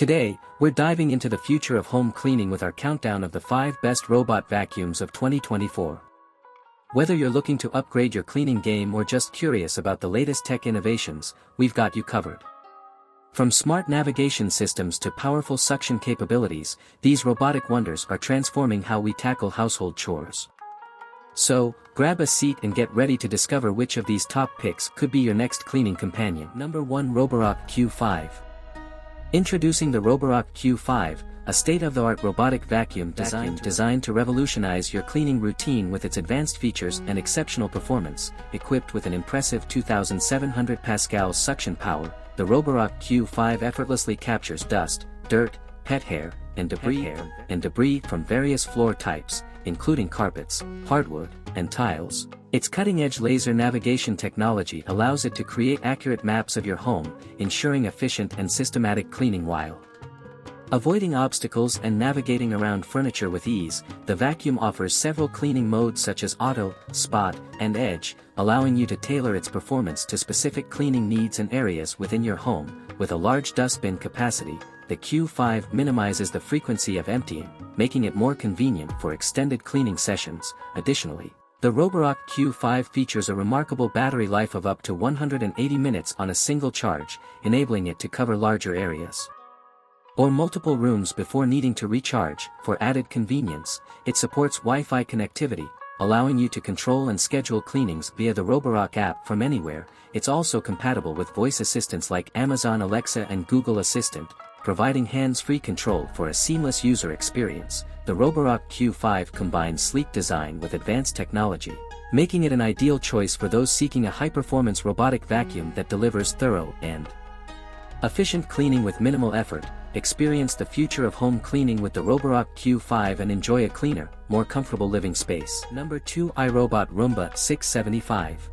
Today, we're diving into the future of home cleaning with our countdown of the 5 best robot vacuums of 2024. Whether you're looking to upgrade your cleaning game or just curious about the latest tech innovations, we've got you covered. From smart navigation systems to powerful suction capabilities, these robotic wonders are transforming how we tackle household chores. So, grab a seat and get ready to discover which of these top picks could be your next cleaning companion. Number 1, Roborock Q5. Introducing the Roborock Q5, a state-of-the-art robotic vacuum designed to revolutionize your cleaning routine with its advanced features and exceptional performance. Equipped with an impressive 2,700 pascals suction power, the Roborock Q5 effortlessly captures dust, dirt, pet hair, and debris from various floor types, including carpets, hardwood, and tiles. Its cutting-edge laser navigation technology allows it to create accurate maps of your home, ensuring efficient and systematic cleaning while avoiding obstacles and navigating around furniture with ease. The vacuum offers several cleaning modes such as auto, spot, and edge, allowing you to tailor its performance to specific cleaning needs and areas within your home. With a large dustbin capacity, the Q5 minimizes the frequency of emptying, making it more convenient for extended cleaning sessions. Additionally, the Roborock Q5 features a remarkable battery life of up to 180 minutes on a single charge, enabling it to cover larger areas or multiple rooms before needing to recharge. For added convenience, it supports Wi-Fi connectivity, allowing you to control and schedule cleanings via the Roborock app from anywhere. It's also compatible with voice assistants like Amazon Alexa and Google Assistant, providing hands-free control for a seamless user experience. The Roborock Q5 combines sleek design with advanced technology, making it an ideal choice for those seeking a high-performance robotic vacuum that delivers thorough and efficient cleaning with minimal effort. Experience the future of home cleaning with the Roborock Q5 and enjoy a cleaner, more comfortable living space. Number 2, iRobot Roomba 675.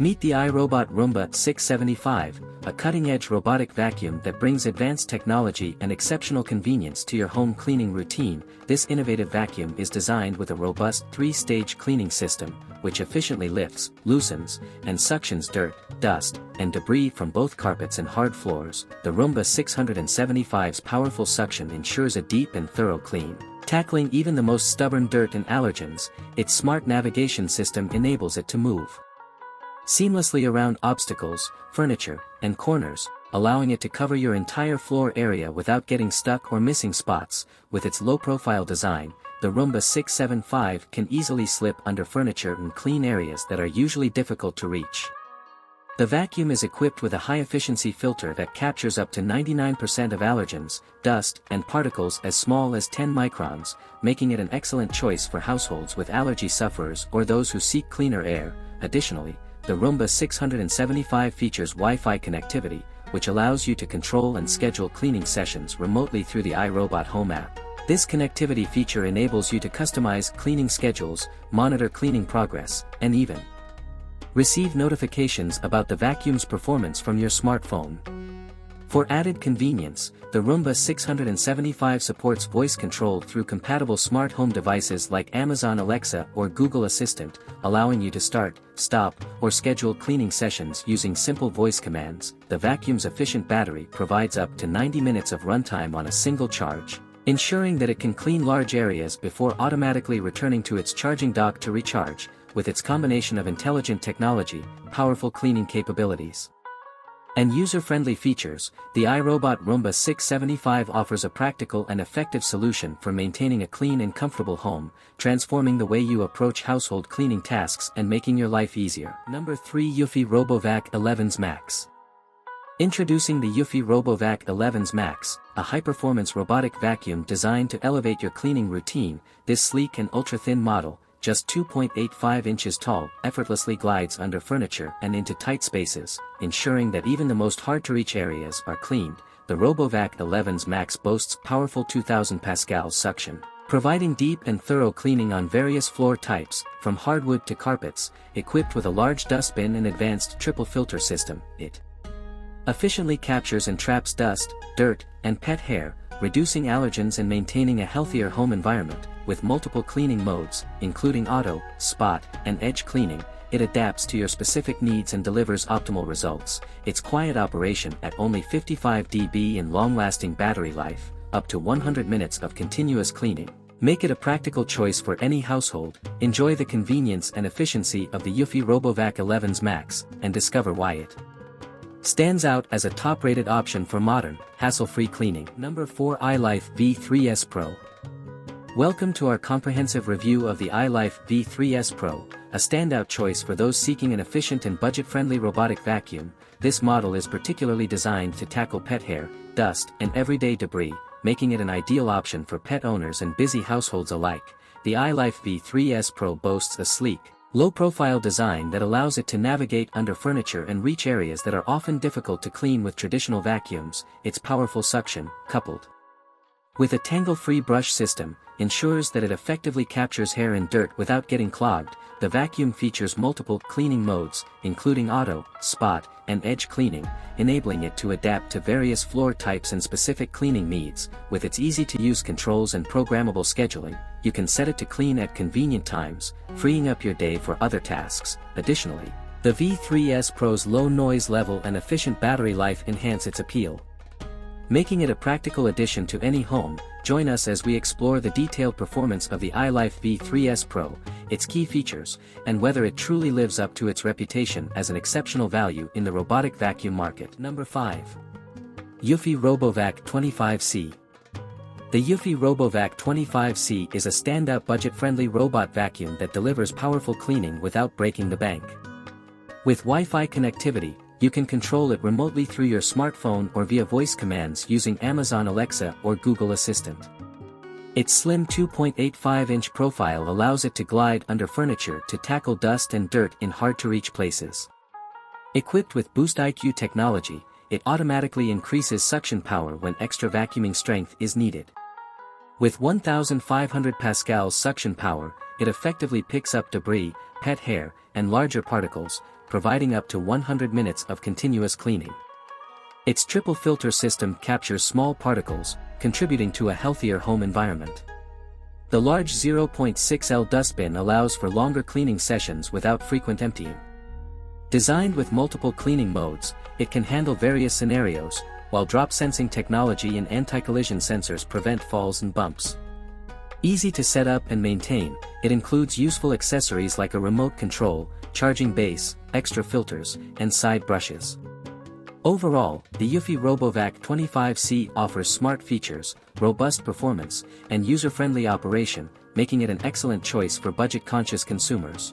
Meet the iRobot Roomba 675, a cutting-edge robotic vacuum that brings advanced technology and exceptional convenience to your home cleaning routine. This innovative vacuum is designed with a robust 3-stage cleaning system, which efficiently lifts, loosens, and suctions dirt, dust, and debris from both carpets and hard floors. The Roomba 675's powerful suction ensures a deep and thorough clean, tackling even the most stubborn dirt and allergens. Its smart navigation system enables it to move seamlessly around obstacles, furniture, and corners, allowing it to cover your entire floor area without getting stuck or missing spots. With its low-profile design, the Roomba 675 can easily slip under furniture and clean areas that are usually difficult to reach. The vacuum is equipped with a high-efficiency filter that captures up to 99% of allergens, dust, and particles as small as 10 microns, making it an excellent choice for households with allergy sufferers or those who seek cleaner air. Additionally, the Roomba 675 features Wi-Fi connectivity, which allows you to control and schedule cleaning sessions remotely through the iRobot Home app. This connectivity feature enables you to customize cleaning schedules, monitor cleaning progress, and even receive notifications about the vacuum's performance from your smartphone. For added convenience, the Roomba 675 supports voice control through compatible smart home devices like Amazon Alexa or Google Assistant, allowing you to start, stop, or schedule cleaning sessions using simple voice commands. The vacuum's efficient battery provides up to 90 minutes of runtime on a single charge, ensuring that it can clean large areas before automatically returning to its charging dock to recharge. With its combination of intelligent technology, powerful cleaning capabilities, and user-friendly features, the iRobot Roomba 675 offers a practical and effective solution for maintaining a clean and comfortable home, transforming the way you approach household cleaning tasks and making your life easier. Number 3, Eufy RoboVac 11s Max. Introducing the Eufy RoboVac 11s Max, a high-performance robotic vacuum designed to elevate your cleaning routine. This sleek and ultra-thin model, just 2.85 inches tall, effortlessly glides under furniture and into tight spaces, ensuring that even the most hard-to-reach areas are cleaned. The RoboVac 11s Max boasts powerful 2,000 pascals suction, providing deep and thorough cleaning on various floor types, from hardwood to carpets. Equipped with a large dustbin and advanced triple filter system, it efficiently captures and traps dust, dirt, and pet hair, reducing allergens and maintaining a healthier home environment. With multiple cleaning modes, including auto, spot, and edge cleaning, it adapts to your specific needs and delivers optimal results. Its quiet operation at only 55 dB in long-lasting battery life, up to 100 minutes of continuous cleaning, make it a practical choice for any household. Enjoy the convenience and efficiency of the Eufy RoboVac 11's Max, and discover why it stands out as a top-rated option for modern, hassle-free cleaning. Number 4. iLife V3s Pro. Welcome to our comprehensive review of the iLife V3s Pro, a standout choice for those seeking an efficient and budget-friendly robotic vacuum. This model is particularly designed to tackle pet hair, dust, and everyday debris, making it an ideal option for pet owners and busy households alike. The iLife V3s Pro boasts a sleek, low-profile design that allows it to navigate under furniture and reach areas that are often difficult to clean with traditional vacuums. Its powerful suction, coupled with a tangle-free brush system, ensures that it effectively captures hair and dirt without getting clogged. The vacuum features multiple cleaning modes, including auto, spot, and edge cleaning, enabling it to adapt to various floor types and specific cleaning needs. With its easy-to-use controls and programmable scheduling, you can set it to clean at convenient times, freeing up your day for other tasks. Additionally, the V3s Pro's low noise level and efficient battery life enhance its appeal, making it a practical addition to any home. Join us as we explore the detailed performance of the iLife V3s Pro, its key features, and whether it truly lives up to its reputation as an exceptional value in the robotic vacuum market. Number 5. Eufy RoboVac 25C. The Eufy RoboVac 25C is a standout budget-friendly robot vacuum that delivers powerful cleaning without breaking the bank. With Wi-Fi connectivity, you can control it remotely through your smartphone or via voice commands using Amazon Alexa or Google Assistant. Its slim 2.85-inch profile allows it to glide under furniture to tackle dust and dirt in hard-to-reach places. Equipped with Boost IQ technology, it automatically increases suction power when extra vacuuming strength is needed. With 1,500 pascals suction power, it effectively picks up debris, pet hair, and larger particles, providing up to 100 minutes of continuous cleaning. Its triple filter system captures small particles, contributing to a healthier home environment. The large 0.6L dustbin allows for longer cleaning sessions without frequent emptying. Designed with multiple cleaning modes, it can handle various scenarios, while drop sensing technology and anti-collision sensors prevent falls and bumps. Easy to set up and maintain, it includes useful accessories like a remote control, charging base, extra filters, and side brushes. Overall, the Eufy RoboVac 25C offers smart features, robust performance, and user-friendly operation, making it an excellent choice for budget-conscious consumers.